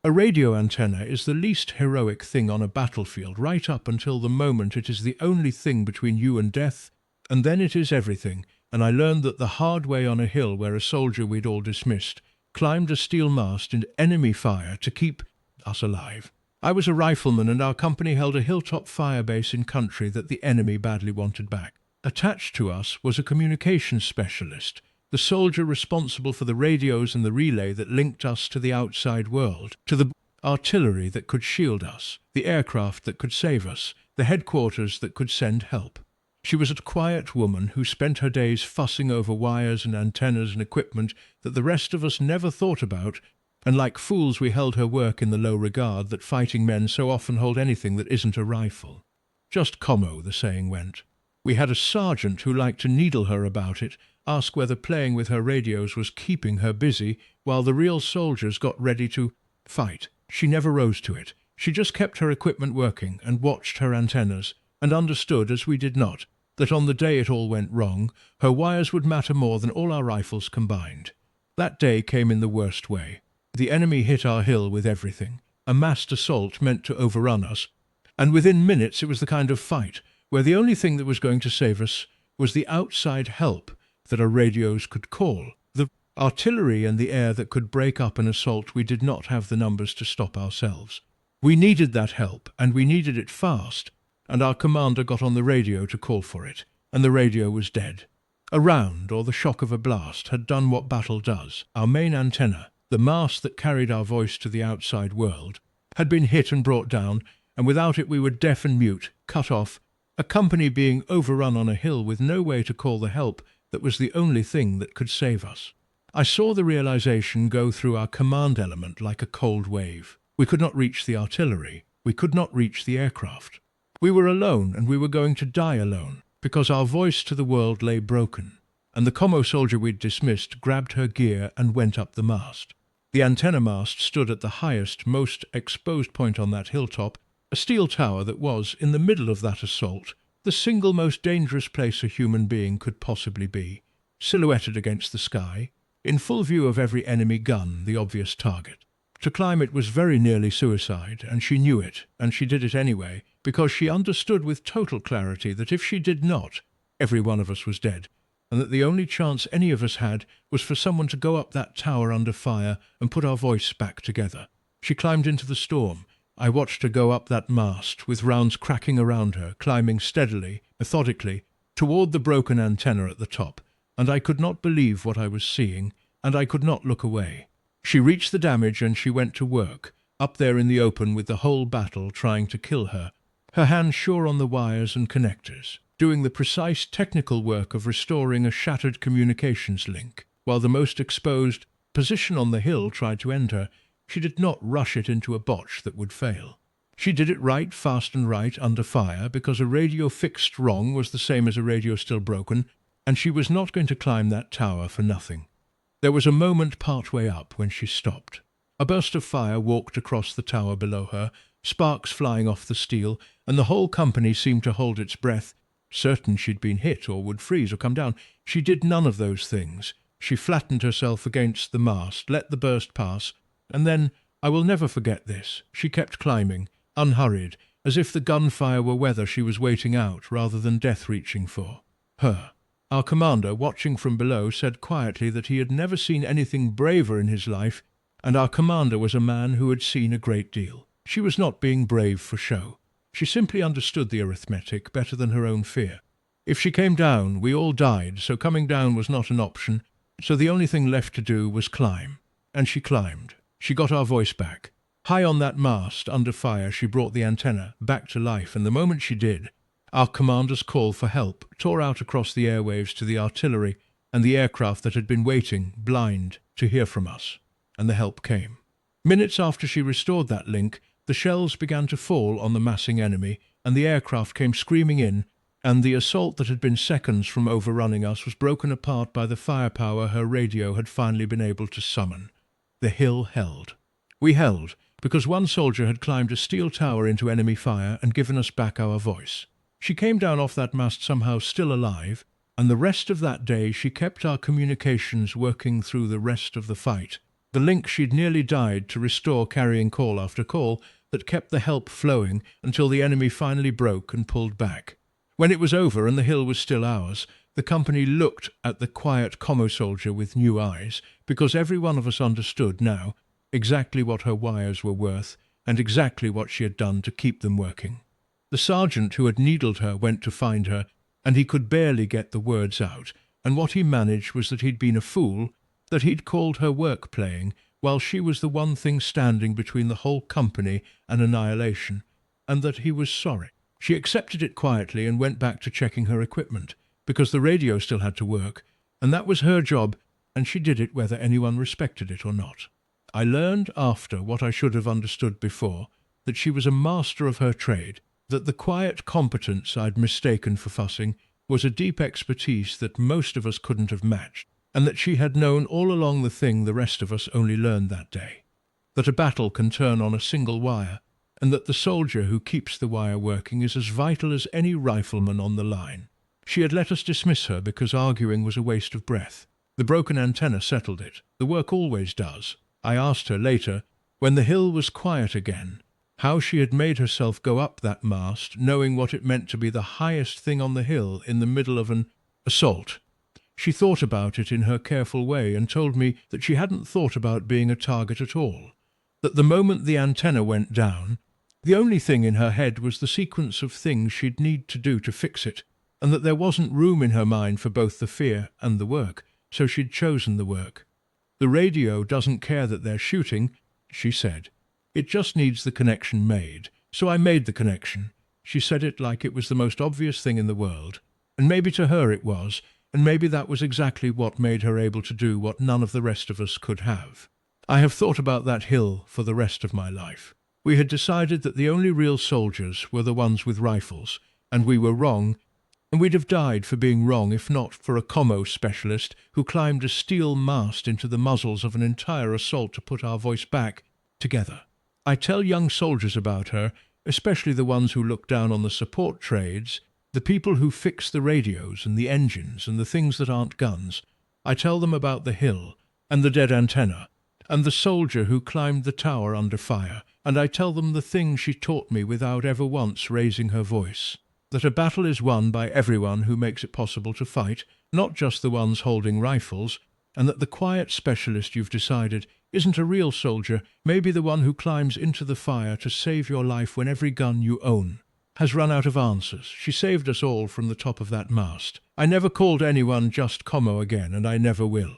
A radio antenna is the least heroic thing on a battlefield, right up until the moment it is the only thing between you and death, and then it is everything. And I learned that the hard way on a hill where a soldier we'd all dismissed climbed a steel mast in enemy fire to keep us alive. I was a rifleman, and our company held a hilltop firebase in country that the enemy badly wanted back. Attached to us was a communications specialist, the soldier responsible for the radios and the relay that linked us to the outside world, to the artillery that could shield us, the aircraft that could save us, the headquarters that could send help. She was a quiet woman who spent her days fussing over wires and antennas and equipment that the rest of us never thought about, and like fools we held her work in the low regard that fighting men so often hold anything that isn't a rifle. Just commo, the saying went. We had a sergeant who liked to needle her about it, ask whether playing with her radios was keeping her busy while the real soldiers got ready to fight. She never rose to it. She just kept her equipment working and watched her antennas, and understood, as we did not, that on the day it all went wrong, her wires would matter more than all our rifles combined. That day came in the worst way. The enemy hit our hill with everything. A massed assault meant to overrun us, and within minutes it was the kind of fight where the only thing that was going to save us was the outside help that our radios could call, the artillery and the air that could break up an assault we did not have the numbers to stop ourselves. We needed that help, and we needed it fast, and our commander got on the radio to call for it, and the radio was dead. A round, or the shock of a blast, had done what battle does. Our main antenna, the mast that carried our voice to the outside world, had been hit and brought down, and without it we were deaf and mute, cut off, a company being overrun on a hill with no way to call the help that was the only thing that could save us. I saw the realization go through our command element like a cold wave. We could not reach the artillery. We could not reach the aircraft. We were alone, and we were going to die alone, because our voice to the world lay broken, and the commo soldier we'd dismissed grabbed her gear and went up the mast. The antenna mast stood at the highest, most exposed point on that hilltop, a steel tower that was, in the middle of that assault, the single most dangerous place a human being could possibly be, silhouetted against the sky, in full view of every enemy gun, the obvious target. To climb it was very nearly suicide, and she knew it, and she did it anyway, because she understood with total clarity that if she did not, every one of us was dead, and that the only chance any of us had was for someone to go up that tower under fire and put our voice back together. She climbed into the storm. I watched her go up that mast, with rounds cracking around her, climbing steadily, methodically, toward the broken antenna at the top, and I could not believe what I was seeing, and I could not look away. She reached the damage, and she went to work, up there in the open with the whole battle trying to kill her, her hands sure on the wires and connectors, doing the precise technical work of restoring a shattered communications link, while the most exposed position on the hill tried to end her. She did not rush it into a botch that would fail. She did it right, fast and right, under fire, because a radio fixed wrong was the same as a radio still broken, and she was not going to climb that tower for nothing. There was a moment partway up when she stopped. A burst of fire walked across the tower below her, sparks flying off the steel, and the whole company seemed to hold its breath, certain she'd been hit or would freeze or come down. She did none of those things. She flattened herself against the mast, let the burst pass, and then, I will never forget this, she kept climbing, unhurried, as if the gunfire were weather she was waiting out rather than death reaching for. Her. Our commander, watching from below, said quietly that he had never seen anything braver in his life, and our commander was a man who had seen a great deal. She was not being brave for show. She simply understood the arithmetic better than her own fear. If she came down, we all died, so coming down was not an option, so the only thing left to do was climb. And she climbed. She got our voice back. High on that mast, under fire, she brought the antenna back to life, and the moment she did, our commander's call for help tore out across the airwaves to the artillery and the aircraft that had been waiting, blind, to hear from us. And the help came. Minutes after she restored that link, the shells began to fall on the massing enemy, and the aircraft came screaming in, and the assault that had been seconds from overrunning us was broken apart by the firepower her radio had finally been able to summon. The hill held. We held, because one soldier had climbed a steel tower into enemy fire and given us back our voice. She came down off that mast somehow still alive, and the rest of that day she kept our communications working through the rest of the fight, The link she'd nearly died to restore, carrying call after call that kept the help flowing until the enemy finally broke and pulled back. When it was over and the hill was still ours, the company looked at the quiet commo soldier with new eyes, because every one of us understood now exactly what her wires were worth and exactly what she had done to keep them working. The sergeant who had needled her went to find her, and he could barely get the words out, and what he managed was that he'd been a fool, that he'd called her work playing, while she was the one thing standing between the whole company and annihilation, and that he was sorry. She accepted it quietly and went back to checking her equipment, because the radio still had to work, and that was her job, and she did it whether anyone respected it or not. I learned after what I should have understood before, that she was a master of her trade, that the quiet competence I'd mistaken for fussing was a deep expertise that most of us couldn't have matched, and that she had known all along the thing the rest of us only learned that day, that a battle can turn on a single wire, and that the soldier who keeps the wire working is as vital as any rifleman on the line. She had let us dismiss her because arguing was a waste of breath. The broken antenna settled it. The work always does. I asked her later, when the hill was quiet again, how she had made herself go up that mast, knowing what it meant to be the highest thing on the hill in the middle of an assault. She thought about it in her careful way and told me that she hadn't thought about being a target at all, that the moment the antenna went down, the only thing in her head was the sequence of things she'd need to do to fix it, and that there wasn't room in her mind for both the fear and the work, so she'd chosen the work. The radio doesn't care that they're shooting, she said. It just needs the connection made. So I made the connection. She said it like it was the most obvious thing in the world, and maybe to her it was, and maybe that was exactly what made her able to do what none of the rest of us could have. I have thought about that hill for the rest of my life. We had decided that the only real soldiers were the ones with rifles, and we were wrong, and we'd have died for being wrong if not for a commo specialist who climbed a steel mast into the muzzles of an entire assault to put our voice back together. I tell young soldiers about her, especially the ones who look down on the support trades, the people who fix the radios and the engines and the things that aren't guns. I tell them about the hill and the dead antenna and the soldier who climbed the tower under fire, and I tell them the things she taught me without ever once raising her voice. That a battle is won by everyone who makes it possible to fight, not just the ones holding rifles, and that the quiet specialist you've decided isn't a real soldier, maybe the one who climbs into the fire to save your life when every gun you own has run out of answers. She saved us all from the top of that mast. I never called anyone just commo again, and I never will.